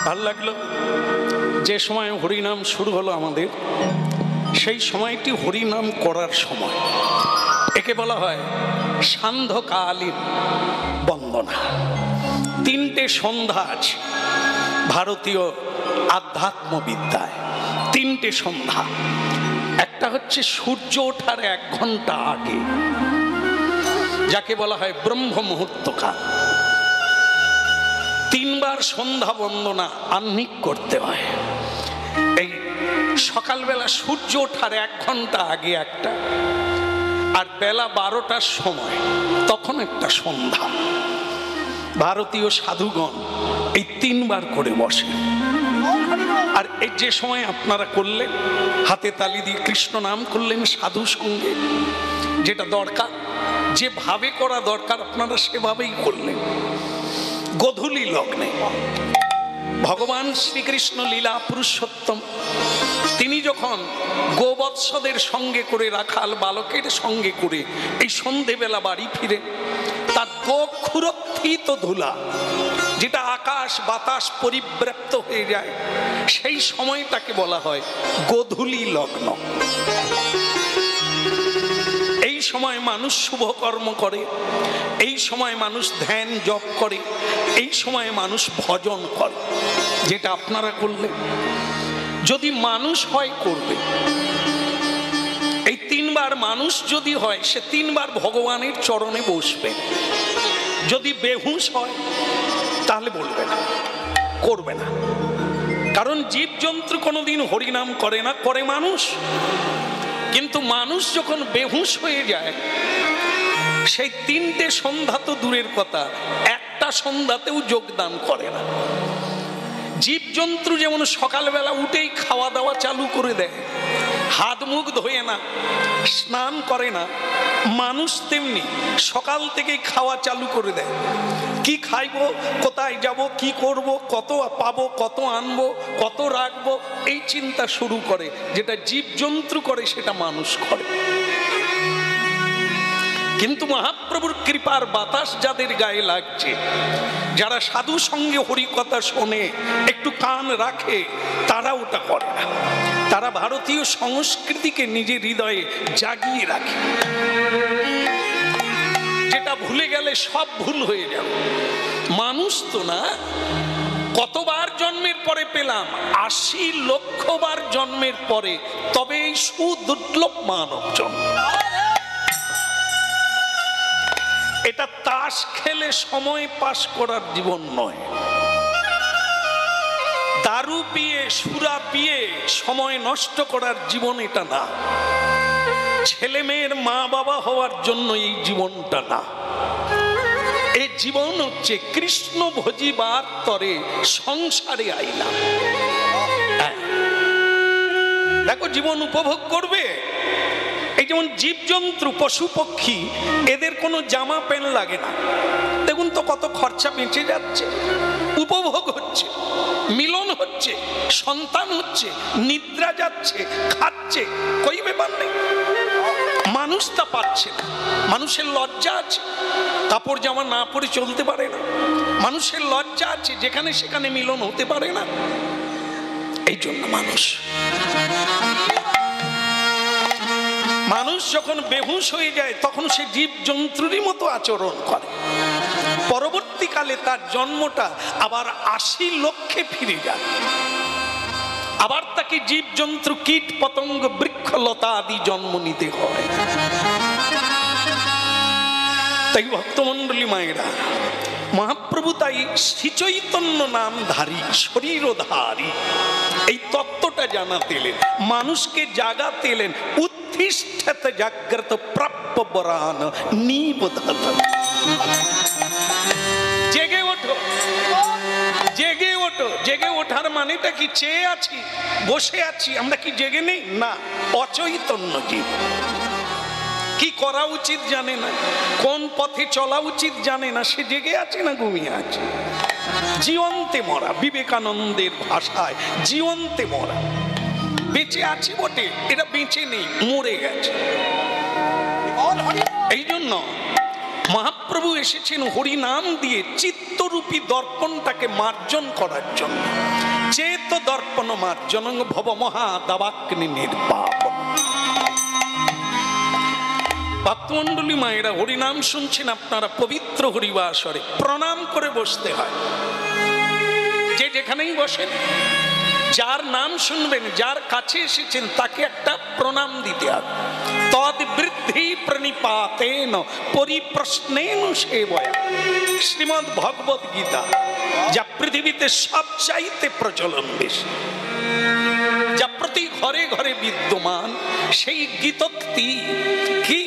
ভাল লাগলো। যে সময় হরিনাম শুরু হলো আমাদের, সেই সময়টি হরিনাম করার সময়। একে বলা হয় সান্ধ্যকালীন বন্দনা। তিনটে সন্ধ্যা আছে ভারতীয় আধ্যাত্মবিদ্যায়, তিনটে সন্ধ্যা। একটা হচ্ছে সূর্য ওঠার 1 ঘন্টা আগে, যাকে বলা হয় ব্রহ্ম মুহূর্তকাল। 3 বার সন্ধ্যা বন্দনা আহ্নিক করতে হয়। এই সকালবেলা সূর্য ওঠার 1 ঘন্টা আগে একটা, আর বেলা 12টার সময় তখন একটা সন্ধ্যা। ভারতীয় সাধুগণ এই 3 বার করে বসে। আর এই যে সময় আপনারা করলেন, হাতে তালি দিয়ে কৃষ্ণ নাম করলেন সাধু সঙ্গে, যেটা দরকার, যেভাবে করা দরকার আপনারা সেভাবেই করলেন। গোধূলি লগ্নে ভগবান শ্রীকৃষ্ণ লীলা পুরুষোত্তম, তিনি যখন গোবৎসদের সঙ্গে করে, রাখাল বালকের সঙ্গে করে এই সন্ধেবেলা বাড়ি ফিরে, তার গোক্ষুরোত্থিত ধুলা, যেটা আকাশ বাতাস পরিব্যাপ্ত হয়ে যায়, সেই সময়টাকে বলা হয় গোধূলি লগ্ন। এই সময় মানুষ শুভ কর্ম করে, এই সময় মানুষ ধ্যান জপ করে, এই সময় মানুষ ভজন করে, যেটা আপনারা করলেন। যদি মানুষ হয় করবে, এই 3 বার মানুষ যদি হয়, সে 3 বার ভগবানের চরণে বসবে। যদি বেহুশ হয় তাহলে বলবে না, করবে না। কারণ জীবজন্তু কোনোদিন হরিনাম করে না, করে মানুষ। কিন্তু মানুষ যখন বেহুশ হয়ে যায়, সেই 3টে সন্ধ্যা তো দূরের কথা, একটা সন্ধ্যাতেও যোগদান করে না। জীবজন্তু যেমন সকালবেলা উঠেই খাওয়া দাওয়া চালু করে দেয়, হাত মুখ ধোয়ে না, স্নান করে না, মানুষ তেমনি সকাল থেকেই খাওয়া চালু করে দেয়। কি খাইবো, কোথায় যাব, কি করব, কত পাবো, কত আনবো, কত রাখবো, এই চিন্তা শুরু করে। যেটা জীবজন্তু করে সেটা মানুষ করে। কিন্তু মহাপ্রভুর কৃপার বাতাস যাদের গায়ে লাগছে, যারা সাধু সঙ্গে হরিকথা শোনে, একটু কান রাখে, তারা ওটা করে না। তারা ভারতীয় সংস্কৃতিকে নিজের হৃদয়ে জাগিয়ে রাখে। যেটা ভুলে গেলে সব ভুল হয়ে যাবে। মানুষ তো না, কতবার জন্মের পরে পেলাম? 80 লক্ষ বার জন্মের পরে, তবে এই সুদুর্লভ মানব জন্ম। এটা তাস খেলে সময় পাস করার জীবন নয়। দারু পিয়ে, সুরা পিয়ে সময় নষ্ট করার জীবন এটা না। ছেলে মেয়ের মা বাবা হওয়ার জন্য এই জীবনটা না। এই জীবন হচ্ছে কৃষ্ণ ভজিবার তরে সংসারে আইলাম। দেখো, জীবন উপভোগ করবে। এই যেমন জীবজন্তু, পশু পক্ষী, এদের কোনো জামা প্যান্ট লাগে না। দেখুন তো কত খরচা বেঁচে যাচ্ছে, উপভোগ হচ্ছে, মিলন হচ্ছে, সন্তান হচ্ছে, নিদ্রা যাচ্ছে, খাচ্ছে, কই ব্যাপার নেই। মানুষ তা পাচ্ছে না। মানুষের লজ্জা আছে, কাপড় জামা না পরে চলতে পারে না। মানুষের লজ্জা আছে, যেখানে সেখানে মিলন হতে পারে না। এই জন্য মানুষ যখন বেহুশ হয়ে যায়, তখন সে জীবজন্তুরই মতো আচরণ করে। পরবর্তীকালে তার জন্মটা আবার 80 লক্ষে ফিরে যায়। আবার তাকে জীবজন্তু, কীট পতঙ্গ, বৃক্ষলতা আদি জন্ম নিতে হয়। তাই ভক্তমন্ডলী মায়েরা, মহাপ্রভু তাই শ্রীচৈতন্য নামধারী, শরীরধারী, এই তত্ত্বটা জানাতে এলেন, মানুষকে জাগাতে এলেন। উত্তিষ্ঠত জাগ্রত প্রাপ্য বরান নিবোধত। জেগে ওঠো, জেগে ওঠো। জেগে ওঠার মানেটা কি? চেয়ে আছি, বসে আছি, আমরা কি জেগে নেই? না, অচৈতন্য জীব। কি করা উচিত জানে না, কোন পথে চলা উচিত জানে না, সে জেগে আছে না ঘুমিয়ে আছে? জীবন্তে মরা, বিবেকানন্দের ভাষায় জীবন্তে মরা। বেঁচে আছে বটে, এটা বেঁচে নেই, মরে গেছে। এই জন্য মহাপ্রভু এসেছেন হরি নাম দিয়ে চিত্তরূপী দর্পণটাকে মার্জন করার জন্য। চেত দর্পণ মার্জন ভব মহাদাবাগ্নি নির্বাপন। ভক্তমণ্ডলী মায়েরা, হরিনাম শুনছেন আপনারা পবিত্র হরিবাসরে, প্রণাম করে বসতে হয়। যে যেখানেই বসেন, যার নাম শুনবেন, যার কাছে এসেছেন, তাকে একটা প্রণাম দিতে হবে। তদ বৃদ্ধি প্রণিপাতেন পরিপ্রশ্নেন সেবয়া। শ্রীমদ্ ভগবত গীতা, যা পৃথিবীতে সবচাইতে প্রচলন বেশি, যা প্রতি ঘরে ঘরে বিদ্যমান, সেই গীতোক্তি কি?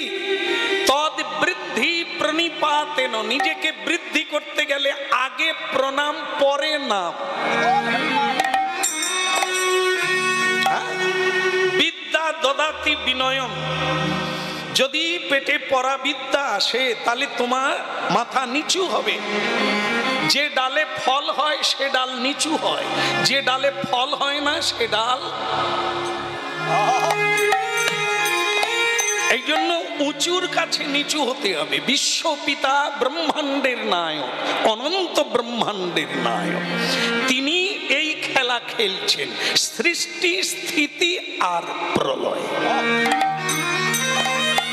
তদ বৃদ্ধি প্রণিপাতেন। নিজেকে বৃদ্ধি করতে গেলে আগে প্রণাম, পরে নাম। বিদ্যা দদাতি বিনয়ন। যদি পেটে পড়া বিদ্যা আসে, তাহলে তোমার মাথা নিচু হবে। যে ডালে ফল হয় সে ডাল নিচু হয়, যে ডালে ফল হয় না সে ডাল। এই জন্য উঁচুর কাছে নিচু হতে হবে। বিশ্বপিতা ব্রহ্মাণ্ডের নায়ক, অনন্ত ব্রহ্মাণ্ডের নায়ক, তিনি এই খেলা খেলছেন, সৃষ্টি স্থিতি আর প্রলয়।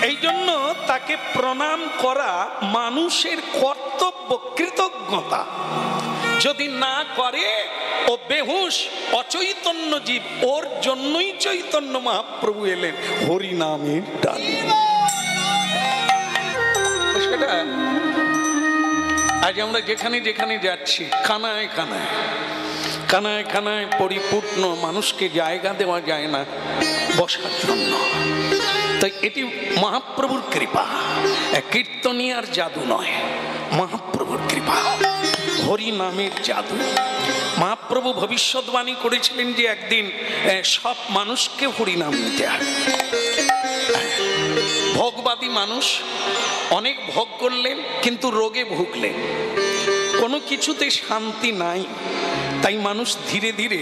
এই জন্য তাকে প্রণাম করা মানুষের কর্তব্য, কৃতজ্ঞতা। যদি না করে ও বেহুশ, অচৈতন্য জীব। ওর জন্যই চৈতন্য মহাপ্রভু এলেন হরিনামের ডালে। সেটা আজ আমরা যেখানে যেখানে যাচ্ছি, কানায় কানায় কানায় কানায় পরিপূর্ণ, মানুষকে জায়গা দেওয়া যায় না বসার জন্য। তাই এটি মহাপ্রভুর কৃপা, কীর্তনিয়ার জাদু নয়, মহাপ্রভুর কৃপা, হরি নামের জাদু। মহাপ্রভু ভবিষ্যৎবাণী করেছিলেন যে একদিন সব মানুষকে হরিনাম নিতে হবে। ভোগবাদী মানুষ অনেক ভোগ করলেন, কিন্তু রোগে ভুগলেন, কোনো কিছুতে শান্তি নাই। তাই মানুষ ধীরে ধীরে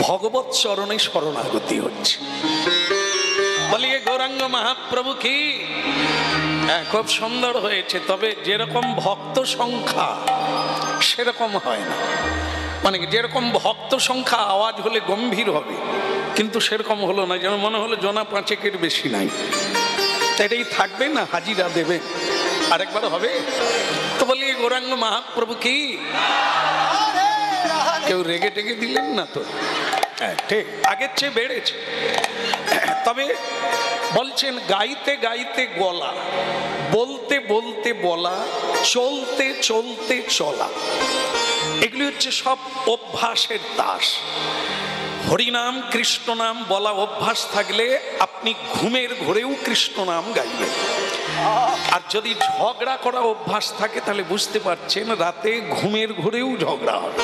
ভগবত চরণে শরণাগতি হচ্ছে। বলিয়ে গৌরাঙ্গ মহাপ্রভু কি খুব সুন্দর হয়েছে, তবে যেরকম ভক্ত সংখ্যা সেরকম হয় না। মানে যেরকম ভক্ত সংখ্যা আওয়াজ হলে গম্ভীর হবে, কিন্তু সেরকম হলো না, যেন মনে হলো জনা পাঁচেকের বেশি নাই। এটাই থাকবে না, হাজিরা দেবে, আরেকবার হবে। তো বলি গৌরাঙ্গ মহাপ্রভু কি কেউ রেগে টেগে দিলেন না তো? হ্যাঁ ঠিক, আগের চেয়ে বেড়েছে। তবে বলছেন গাইতে গাইতে গলা, বলতে বলতে বলা, চলতে চলতে চলা, এগুলি হচ্ছে সব অভ্যাসের দাস। হরিনাম কৃষ্ণ নাম বলা অভ্যাস থাকলে আপনি ঘুমের ঘোরেও কৃষ্ণ নাম গাইবেন। আর যদি ঝগড়া করা অভ্যাস থাকে, তাহলে বুঝতে পারছেন রাতে ঘুমের ঘোরেও ঝগড়া হবে।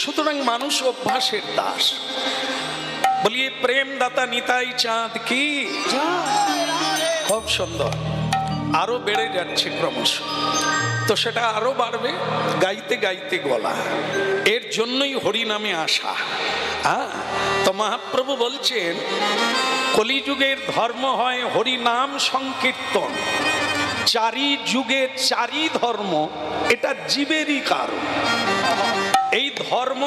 সুতরাং মানুষ অভ্যাসের দাস। বলিয়ে প্রেম দাতা নিতাই চাঁদ কি, খুব সুন্দর, আরো বেড়ে যাচ্ছে ক্রমশ। তো সেটা আরো বাড়বে গাইতে গাইতে গলা, এর জন্যই হরিনামে আসা। তো মহাপ্রভু বলছেন কলিযুগের ধর্ম হয় হরিনাম সংকীর্তন, চারি যুগে চারি ধর্ম, এটা জীবেরই কারণ। এই ধর্ম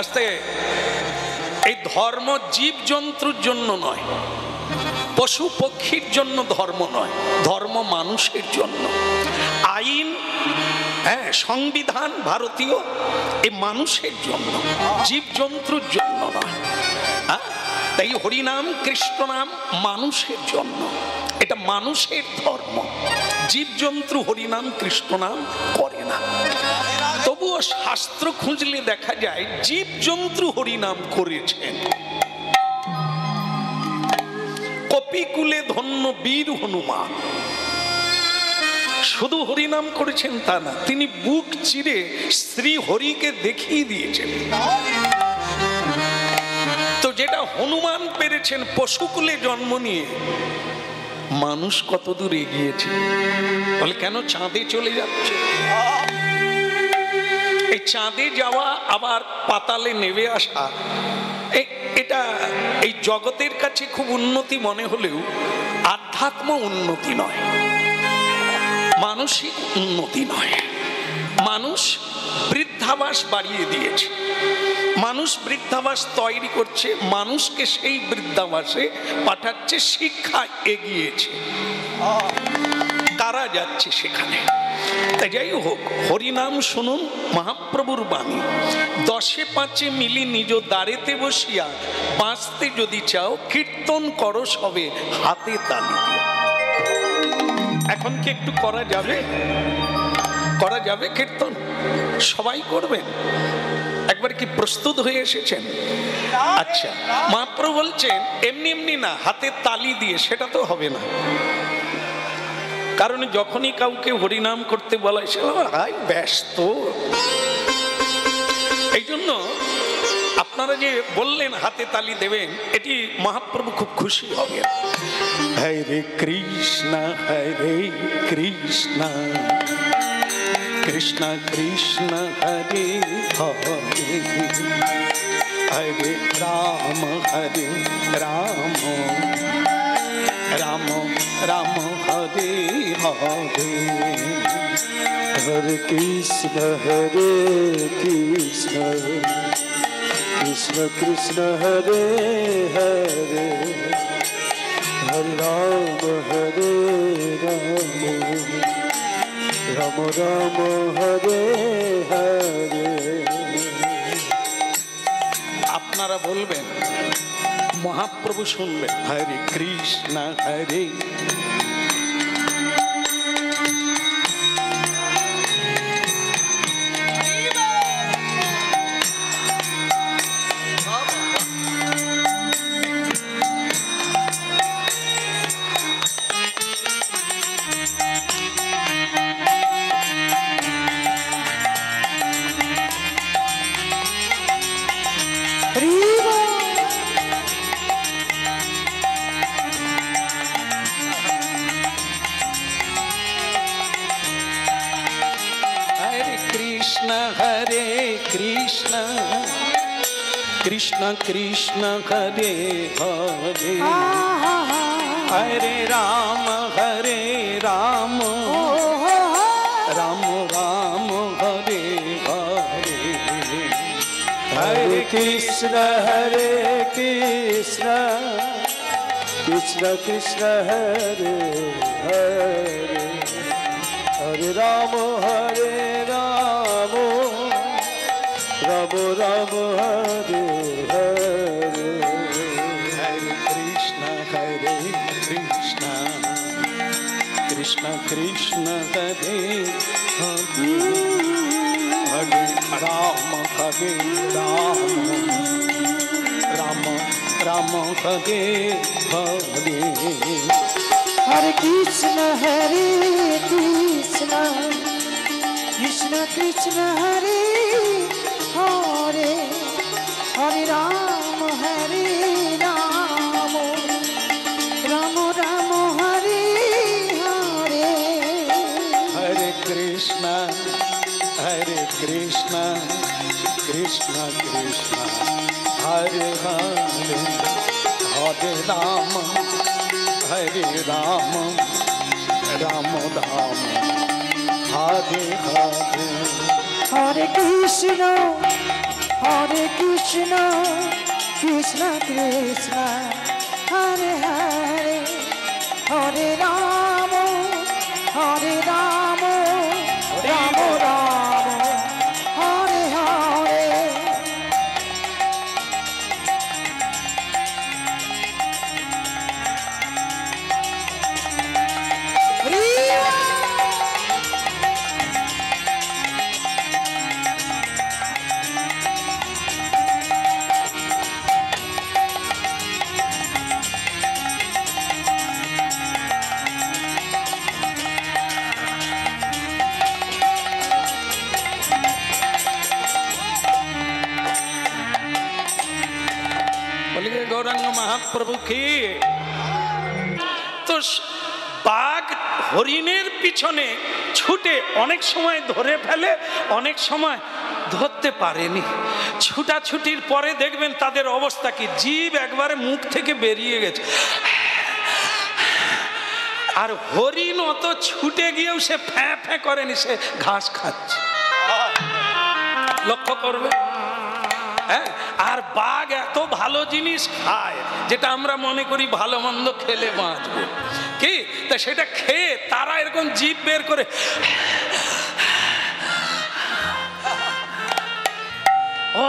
আস্তে, এই ধর্ম জীব জন্তুর জন্য নয়, পশু পক্ষীর জন্য ধর্ম নয়, ধর্ম মানুষের জন্য। আইন, হ্যাঁ, সংবিধান ভারতীয়, এ মানুষের জন্য, জীব জন্তুর জন্য নয়। তাই হরিনাম কৃষ্ণ নাম মানুষের জন্য, এটা মানুষের ধর্ম। জীব জন্তু হরিনাম কৃষ্ণ নাম করে না। তবুও শাস্ত্র খুঁজলে দেখা যায় জীব জন্তু হরিনাম করেছেন। কপিকুলে ধন্য বীর হনুমান শুধু হরিনাম করেছেন তা না, তিনি বুক চিরে শ্রী হরিকে দেখিয়ে দিয়েছেন। তো যেটা হনুমান পেরেছেন পশুকুলে জন্ম নিয়ে, মানুষ কত দূর এগিয়েছে। বলে কেন চাঁদে চলে যাচ্ছে? এই চাঁদে যাওয়া আবার পাতালে নেমে আসা, এটা এই জগতের কাছে খুব উন্নতি মনে হলেও আধ্যাত্ম উন্নতি নয়। মানসিক উন্নতি নয়। মানুষ বৃদ্ধাবাস বাড়িয়ে দিয়েছে, মানুষ বৃদ্ধাবাস তৈরি করছে, মানুষকে সেই বৃদ্ধাবাসে পাঠাচ্ছে, শিক্ষা এগিয়েছে, কারা যাচ্ছে সেখানে। তাই যাই হোক, হরিনাম শুনুন মহাপ্রভুর বাণী। 10 5 মিলি নিজ দ্বারেতে বসিয়া, বাঁচতে যদি চাও কীর্তন করো সবে হাতে তালি দিয়া। এখন কি একটু করা যাবে? করা যাবে কীর্তন? সবাই করবেন? একবার কি প্রস্তুত হয়ে এসেছেন? আচ্ছা, মহাপ্রভু বলছেন এমনি এমনি না, হাতে তালি দিয়ে, সেটা তো হবে না। কারণ যখনই কাউকে হরিনাম করতে বলা হয়, সে ব্যস্ত। এই জন্য আপনারা যে বললেন হাতে তালি দেবেন, এটি মহাপ্রভু খুব খুশি হবে। হরে কৃষ্ণ কৃষ্ণ কৃষ্ণ হরে হরে, হরে রাম রাম রাম হরে হরে, হরে কৃষ্ণ কৃষ্ণ কৃষ্ণ হরে হরে, হরে রাম রাম রাম হরে হরে। আপনারা বলবেন, মহাপ্রভু শুনবেন। হরে কৃষ্ণ হরে कृष्ण कृष्ण हरे हरे, हरे राम राम राम हरे हरे, हरे कृष्ण कृष्ण कृष्ण हरे हरे, हरे राम राम राम हरे हरे, हरे कृष्ण कृष्ण कृष्ण हरे हरे, हरे राम राम हरे हरे, हरे कृष्ण कृष्ण कृष्ण हरे हरे, हरे राम राम राम हरे हरे, हरे कृष्ण कृष्ण कृष्ण हरे हरे, हरे राम राम हरे हरे, हरे कृष्ण कृष्ण कृष्ण हरे हरे, हरे राम राम हरे हरे, गौरांग महाप्रभु की। तो बाघ हरिणेर पिछने छुटे अनेक समय धरे फेले, अनेक समय धरते पारेनी। छुटाछुटिर परे देखबेन तादेर अवस्था कि जीव एकबारे मुख थेके बेरिये गेछे। আর হরিণ অত ছুটে গিয়েও সে ফ্যাঁ ফ্যাঁ করেনি, সে ঘাস খাচ্ছে। লক্ষ্য করবে। হ্যাঁ, আর বাঘ এত ভালো জিনিস খায় যেটা আমরা মনে করি ভালো মন্দ খেলে বাঁচবো, কি তা সেটা খেয়ে তারা এরকম জিভ বের করে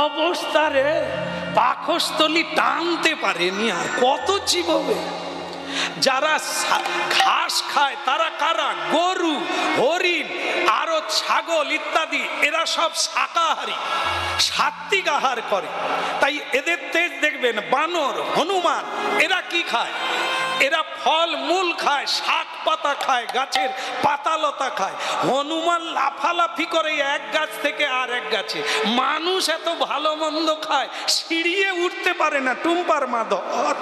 অবস্থারে পাকস্থলী টানতে পারেনি, আর কত চিবোবে। যারা ঘাস খায় তারা কারা? গরু, হরিণ, আরো ছাগল ইত্যাদি, এরা সব শাকাহারী, সাত্বিক আহার করে। তাই এদের তেজ দেখবেন। বানর, হনুমান, এরা কি খায়? এরা ফল মূল খায়, শাক পাতা খায়, গাছের পাতা লতা খায়। হনুমান লাফালাফি করে এক গাছ থেকে আর এক গাছে। মানুষ এত ভালো মন্দ খায়, সিঁড়িয়ে উঠতে পারে না। টুম্পার মাধর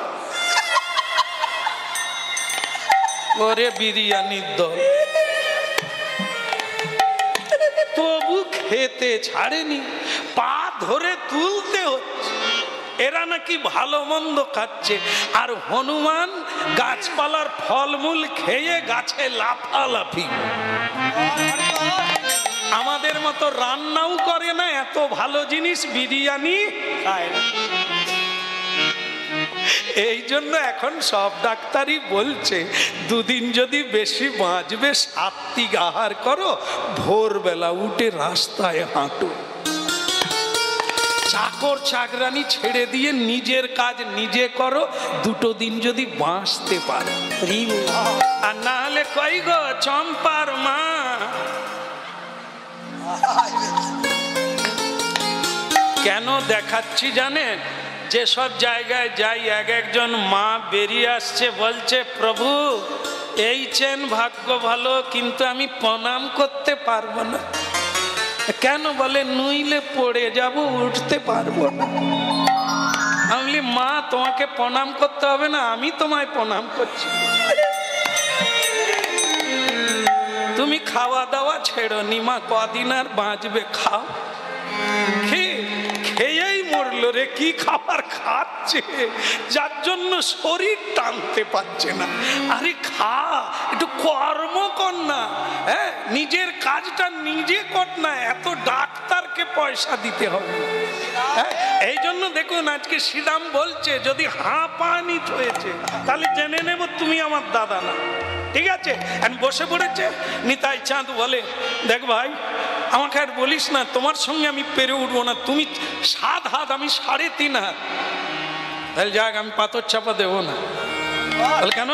ওরে বিরিয়ানির দল, তবু খেতে ছাড়েনি, পা ধরে তুলতে হচ্ছে। এরা নাকি ভালো মন্দ খাচ্ছে, আর হনুমান গাছপালার ফলমূল খেয়ে গাছে লাফালাফি। আমাদের মতো রান্নাও করে না, এত ভালো জিনিস বিরিয়ানি খায় না। এই জন্য এখন সব ডাক্তারই বলছে দুদিন যদি বেশি বাঁচবে সাত্বিক আহার করো, ভোরবেলা উঠে রাস্তায় হাঁটো। চাকর চাকরানি ছেড়ে দিয়ে নিজের কাজ নিজে করো, দুটো দিন যদি বাঁচতে পারো। আর না হলে কই গো চম্পার মা, কেন দেখাচ্ছি জানেন? যেসব জায়গায় যাই এক একজন মা বেরিয়ে আসছে, বলছে প্রভু এই চেন ভাগ্য ভালো, কিন্তু আমি প্রণাম করতে পারবো না। কেন? বলে নইলে পড়ে যাব, উঠতে পারবো না। আমি বলি মা তোমাকে প্রণাম করতে হবে না, আমি তোমায় প্রণাম করছি। তুমি খাওয়া দাওয়া ছেড়ো নি মা, কদিন আর বাঁচবে, খাও। খেয়েই মরলো রে, কি খাবার খাচ্ছে যার জন্য শরীর টানতে পারছে না। আরে খা, একটু কর্ম কর না, হ্যাঁ নিজের কাজটা নিজে কর না, এত ডাক্তারকে পয়সা দিতে হবে। হ্যাঁ, এই জন্য দেখুন আজকে শ্রীরাম বলছে যদি হাঁপানিত হয়েছে তাহলে জেনে নেব তুমি আমার দাদা না। ঠিক আছে, বসে পড়েছে। নিতাই চাঁদ বলে দেখ ভাই, আমাকে আর বলিস না, তোমার সঙ্গে আমি পেরে উঠবো না। তুমি 7 হাত, আমি 3.5 হাত। তাহলে যাক, আমি পাথর চাপা দেবো না। তাহলে কেন?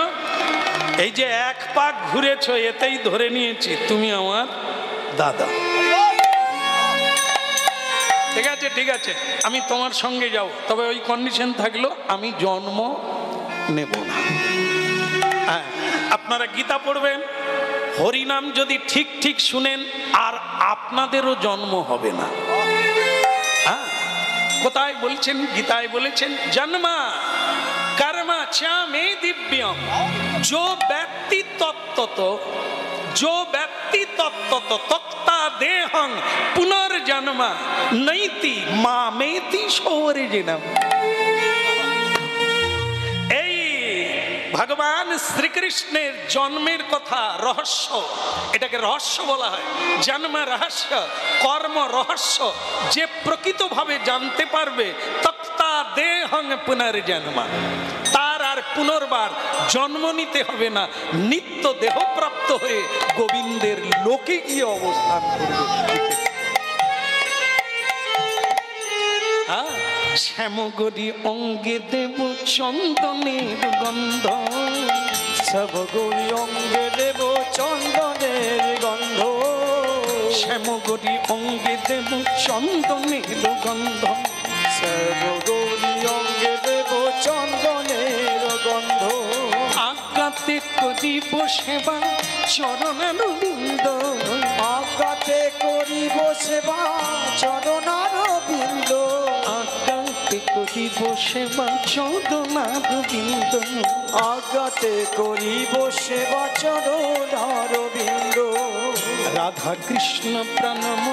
এই যে 1 পাক ঘুরেছ, এতেই ধরে নিয়েছি তুমি আমার দাদা। ঠিক আছে, ঠিক আছে, আমি তোমার সঙ্গে যাও, তবে ওই কন্ডিশন থাকলো আমি জন্ম নেব না। হ্যাঁ, আপনারা গীতা পড়বেন, হরিনাম যদি ঠিক ঠিক শুনেন আর আপনাদেরও জন্ম হবে না। হ্যাঁ, কোথায় বলছেন? গীতায় বলেছেন জন্মা কর্মা চ মে দিব্যম, जो व्यक्ति तत्त्वतो तक्ता देहं पुनर्जन्म नैति मामेति सौर्जिनम। ভগবান শ্রীকৃষ্ণের জন্মের কথা রহস্য, এটাকে রহস্য বলা হয়। জন্ম রহস্য, কর্ম রহস্য। যে প্রকৃতভাবে জানতে পারবে তক্তা দেহং পুনর্জন্ম, তার আর পুনর্বার জন্ম নিতে হবে না, নিত্য দেহপ্রাপ্ত হয়ে গোবিন্দের লোকে গিয়ে অবস্থান করবে। শ্যামগরি অঙ্গে দেব চন্দনের গন্ধ, শ্যামগরি অঙ্গে দেব চন্দনের গন্ধ, শ্যামগরি অঙ্গে দেব চন্দনের গন্ধ, শ্যামগরি অঙ্গে দেব চন্দনের গন্ধ। আজ্ঞাতে করিব সেবা চরণারবিন্দ, আজ্ঞাতে করিব সেবা চরণারবিন্দ, আজ্ঞাতে করিব সেবা চরণারবিন্দ, আজ্ঞাতে করিব সেবা চরণারবিন্দ। রাধা কৃষ্ণ প্রণম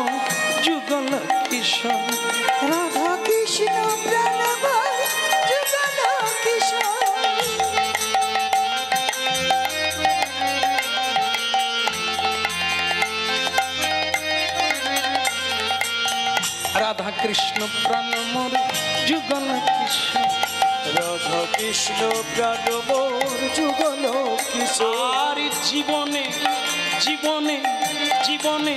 যুগল কিশোর, রাধা কৃষ্ণ প্রণব যুগল কিশোর, কৃষ্ণ প্রাণ মোর যুগল কৃষ্ণ, রাধা কৃষ্ণ প্রাণ মোর যুগল কিশোর। আর জীবনে জীবনে জীবনে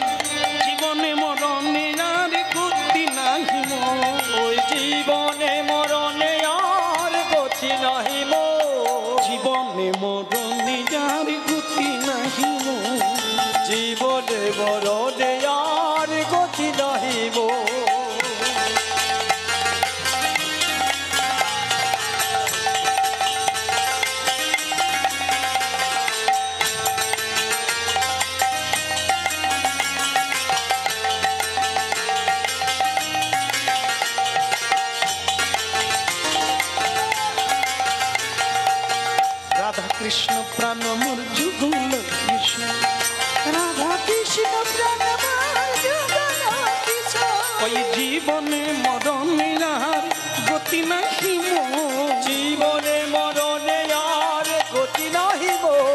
জীবনে মরণে আর গতি নাহি মোর, ওই জীবনে মরণে আর গতি নাহি মোর, জীবনে মরণে আর গতি নাহি মোর, জীবনে মরণে আর গতি নাহি মোর। রাধা কৃষ্ণ প্রাণ মোর যুগল কৃষ্ণ, রাধা কৃষ্ণ প্রাণ মোর যুগল কিশোর, ওই জীবনে মরণে আর গতি নাহি মোর, জীবনে মরণে আর গতি নাহি মোর।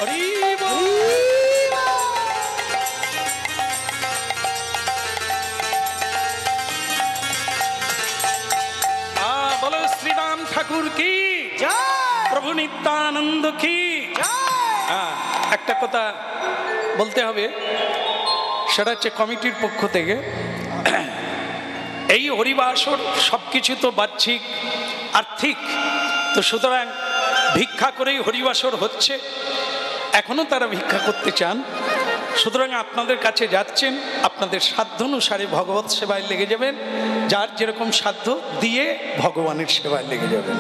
হরি বল। বলো শ্রীরাম ঠাকুর কি, প্রভু নিত্যানন্দ কি। একটা কথা বলতে হবে, সেটা হচ্ছে কমিটির পক্ষ থেকে এই হরিবাসর সবকিছু তো বাহ্যিক আর্থিক, তো সুতরাং ভিক্ষা করেই হরিবাসর হচ্ছে, এখনো তারা ভিক্ষা করতে চান। সুতরাং আপনাদের কাছে যাচ্ছেন, আপনাদের সাধ্য অনুসারে ভগবত সেবায় লেগে যাবেন, যার যেরকম সাধ্য দিয়ে ভগবানের সেবায় লেগে যাবেন।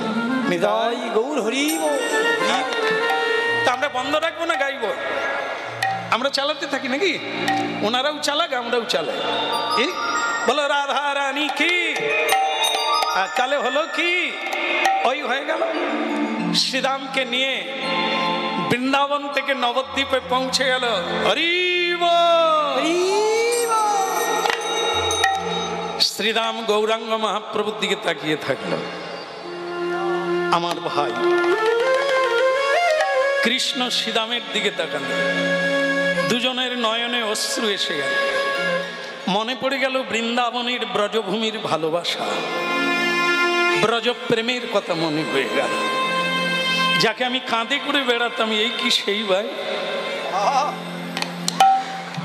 নিতাই জয় গৌর হরি মোর। তা আমরা বন্ধ রাখবো না, গাইব, আমরা চালাতে থাকি নাকি, ওনারাও চালাক আমরাও চালাই। কি বলো রাধা রানী কি, আর কালে হলো কি, ওই হয়ে গেল শ্রীরামকে নিয়ে বৃন্দাবন থেকে নবদ্বীপে পৌঁছে গেল। হরি বল। শ্রীরাম গৌরাঙ্গ মহাপ্রভুর দিকে তাকিয়ে থাকলো, আমার ভাই কৃষ্ণ শ্রীরামের দিকে তাকালো, দুজনের নয়নে অশ্রু এসে গেল, মনে পড়ে গেল বৃন্দাবনের ব্রজভূমির ভালোবাসা, ব্রজপ্রেমের কথা মনে হয়ে গেল, যাকে আমি কাঁধে করে বেড়াতাম, এই কি সেই ভাই।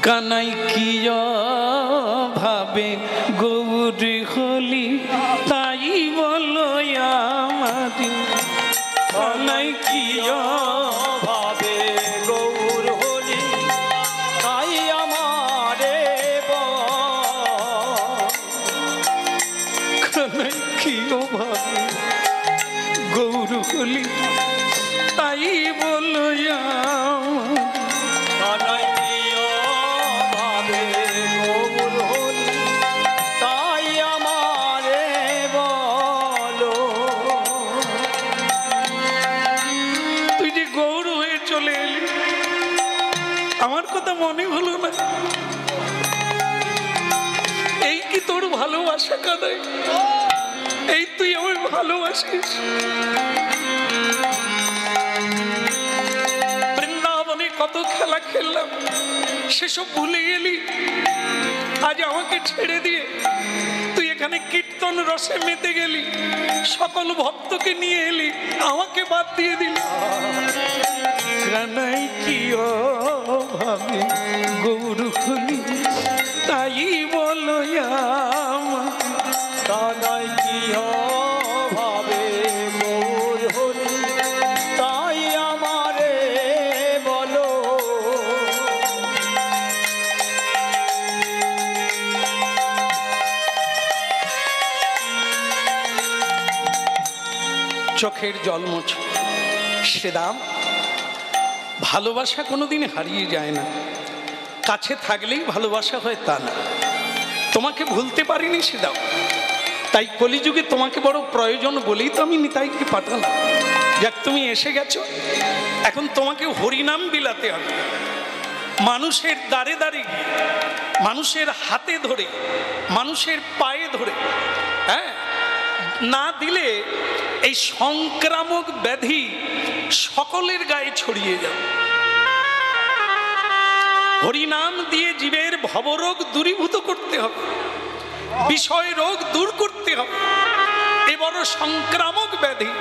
কানাই কি ভাবে গৌরী হলি, তাই বলো আমারি, কানাই কি ভাবে গৌর হলি, তাই আমারে কানাই কি ভাবে গৌর হলি, তাই বলো কানাই ভাবে গৌর হলি, তাই আমারে বলো। তুই যে গৌর হয়ে চলে এলি, আমার কথা মনে হলো না, এই কি তোর ভালোবাসা কাদাই, এই তুই আমার ভালোবাসিস। বৃন্দাবনে কত খেলা খেললাম, সেসব ভুলে গেলি, আজ আমাকে ছেড়ে দিয়ে তুই এখানে কীর্তন রসে মেতে গেলি, সকল ভক্তকে নিয়ে এলি, আমাকে বাদ দিয়ে দিলি। কানাই কি ভাবে গৌর হলি, তাই বলো কানাই কি ভাবে গৌর হলি, তাই আমারে বলো। চোখের জল মোছ। শ্রীরাম, ভালোবাসা কোনোদিন হারিয়ে যায় না, কাছে থাকলেই ভালোবাসা হয় তা না। তোমাকে ভুলতে পারিনি শ্রীরাম, তাই কলিযুগে তোমাকে বড় প্রয়োজন বলেই তো আমি নিতাইকে পাঠালাম। যাক, তুমি এসে গেছো, এখন তোমাকে হরিনাম বিলাতে হবে, মানুষের দ্বারে দ্বারে গিয়ে, মানুষের হাতে ধরে, মানুষের পায়ে ধরে, হ্যাঁ, না দিলে এই সংক্রামক ব্যাধি সকলের গায়ে ছড়িয়ে যাবে। হরিনাম দিয়ে জীবের ভবরোগ দূরীভূত করতে হবে, বিষয় রোগ দূর করতে হবে। এ বড় সংক্রামক ব্যাধি,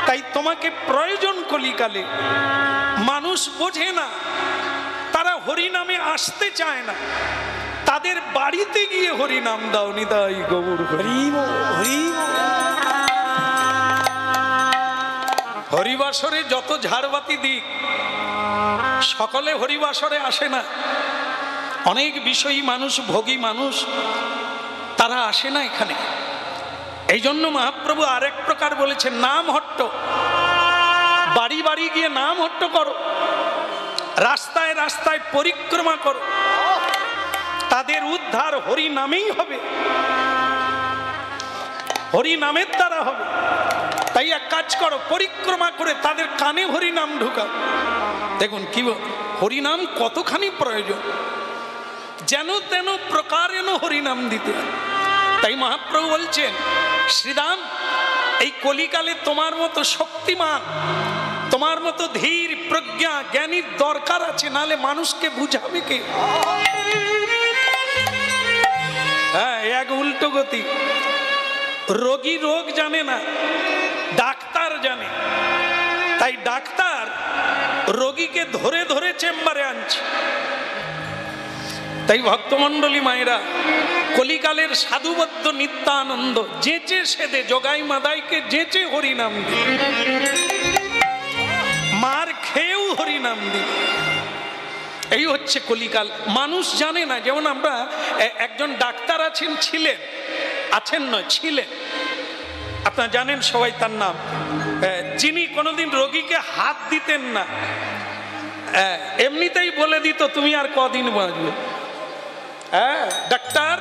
তাই তোমাকে প্রয়োজন কলিকালে। মানুষ বোঝে না, তারা হরিনামে আসতে চায় না, তাদের বাড়িতে গিয়ে হরিনাম দাও। নিতাই গৌর হরি। হরিবাসরে যত ঝাড়বাতি দিক, সকলে হরিবাসরে আসে না। অনেক বিষয়ী মানুষ, ভোগী মানুষ, তারা আসে না এখানে। এই জন্য মহাপ্রভু আরেক প্রকার বলেছেন, নাম হট্ট। বাড়ি বাড়ি গিয়ে নাম হট্ট করো, রাস্তায় রাস্তায় পরিক্রমা করো, তাদের উদ্ধার হরি নামেই হবে, হরি নামের দ্বারা হবে। তাই এক কাজ করো, পরিক্রমা করে তাদের কানে হরি নাম ঢুকাও। দেখুন কি হরিনাম কতখানি প্রয়োজন, যেন তেন প্রকারেণ হরিনাম দিতে। তাই মহাপ্রভু বলছেন, শ্রীরাম, এই কলিকালে তোমার মতো শক্তিমান, তোমার মতো ধীর প্রজ্ঞা জ্ঞানীর দরকার আছে, নালে মানুষকে বুঝাবে কে? হ্যাঁ, এক উল্টো গতি। রোগী রোগ জানে না, ডাক্তার জানে। তাই ডাক্তার রোগীকে ধরে ধরে চেম্বারে আনছে। তাই ভক্তমণ্ডলী মায়েরা, কলিকালের সাধুবদ্ধ নিত্যানন্দ যেচে সেদে জগাই মাদাইকে যেচে হরিনাম দি, মার খেয়েও হরিনাম দি। এই হচ্ছে কলিকাল। মানুষ জানে না। যেমন আমরা একজন ডাক্তার আছেন, ছিলেন, আছেন নয়, ছিলেন, আপনারা জানেন সবাই তার নাম, যিনি কোনোদিন রোগীকে হাত দিতেন না, এমনিতেই বলে দিত তুমি আর কদিন বাঁচবে। হ্যাঁ, ডাক্তার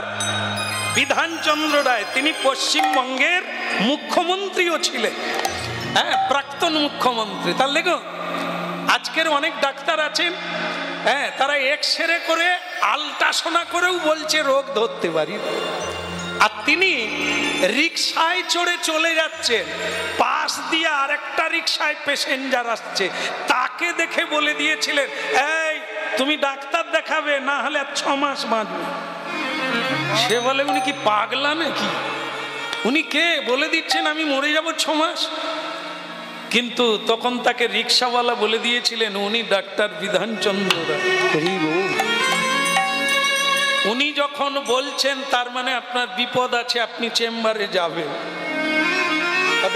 বিধানচন্দ্র রায়, তিনি পশ্চিমবঙ্গের মুখ্যমন্ত্রীও ছিলেন, হ্যাঁ, প্রাক্তন মুখ্যমন্ত্রী। তার লেগো আজকের অনেক ডাক্তার আছেন, হ্যাঁ, তারা এক্সরে করে আলট্রাসোনা করেও বলছে রোগ ধরতে পারি। আর তিনি রিক্সায় চড়ে চলে যাচ্ছেন, পাশ দিয়ে আরেকটা রিক্সায় প্যাসেঞ্জার আসছে, তাকে দেখে বলে দিয়েছিলেন, এই তুমি ডাক্তার দেখাবে, না হলে 6 মাস বাঁচবে। সে বলে, উনি কি পাগলা নাকি? উনি কে? বলে দিচ্ছেন আমি মরে যাব 6 মাস। কিন্তু তখন তাকে রিক্সাওয়ালা বলে দিয়েছিলেন, উনি ডাক্তার বিধানচন্দ্র রায়। উনি যখন বলছেন, তার মানে আপনার বিপদ আছে, আপনি চেম্বারে যাবেন।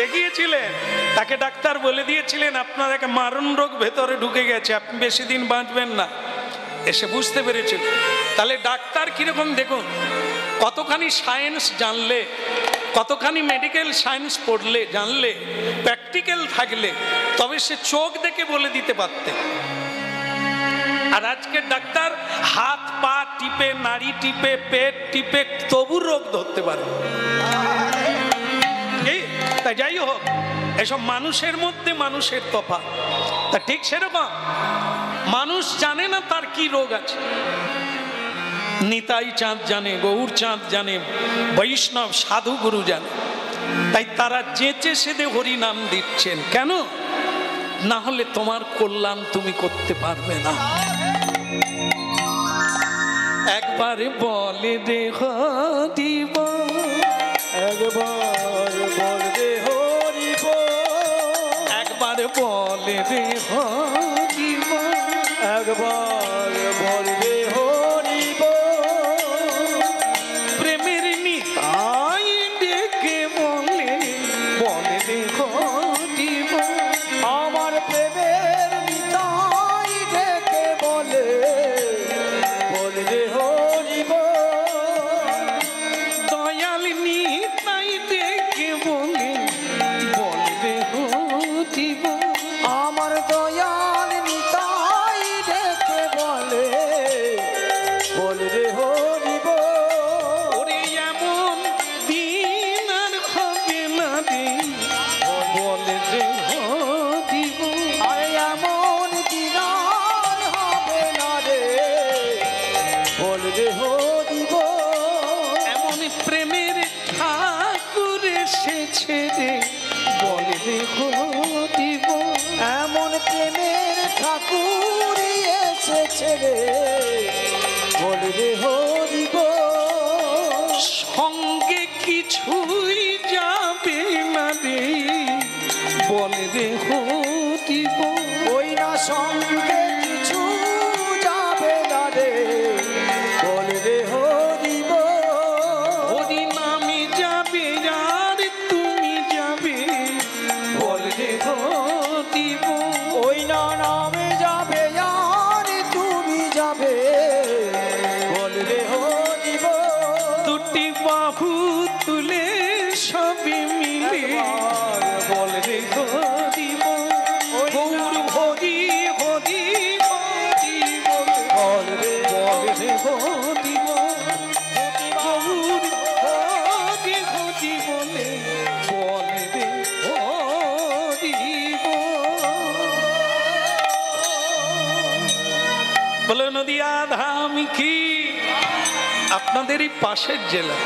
দেখিয়েছিলেন, তাকে ডাক্তার বলে দিয়েছিলেন, আপনার একটা মারণ রোগ ভেতরে ঢুকে গেছে, আপনি বেশি দিন বাঁচবেন না। এসে বুঝতে পেরেছিল। তাহলে ডাক্তার কিরকম দেখুন, কতখানি সায়েন্স জানলে, কতখানি মেডিকেল সায়েন্স পড়লে, জানলে, প্র্যাকটিক্যাল থাকলে তবে সে চোখ দেখে বলে দিতে পারতেন। আর আজকের ডাক্তার হাত পা টিপে, নাড়ি টিপে, পেট টিপে তবু রোগ ধরতে পারে। তাই যাই হোক, এসব মানুষের মধ্যে মানুষের তফাৎ। তা ঠিক সেরকম মানুষ জানে না তার কি রোগ আছে। নিতাই চাঁদ জানে, গৌর চাঁদ জানে, বৈষ্ণব সাধু গুরু জানে। তাই তারা যেচে সেদে হরি নাম দিচ্ছেন। কেন? না হলে তোমার কল্যাণ তুমি করতে পারবে না। একবারে বলে রে হরিব, একবার বলবে হরিব, একবারে বলে রে হরিব, একবার বলবে হরিব, প্রেমের নিতাই ডেকে বলে, বলে রে হরিব, আমার প্রেমের নিতাই ডেকে বলে, বলবে হরিব, দয়াল নিতাই ডেকে বলে, বলবে হরিব, আমার দয়াল নিতাই ডেকে বলে, রে হরিব এমন প্রেমের ঠাকুর এসেছে রে বলে রে দিব। এমন প্রেমের ঠাকুর এসেছে রে বল রে হরিব সঙ্গে কিছুই যাবে না রে বলে রে দিব। ওই না সঙ্গে কিছু যাবে না রে বল রে হরিব হরি নামে যাবে আর তুমি যাবে বলে রে দিব। ওই না নামে যাবে আর তুমি যাবে বল রে হরিব দুটি বাহু তুলে সবে মিলে বল রে দিব। গৌর হরি হরি হরি বল রে দিব। গৌর হরি হরি বলে বল রে দিব। বলে নদিয়া ধাম কি আপনাদেরই পাশের জেলা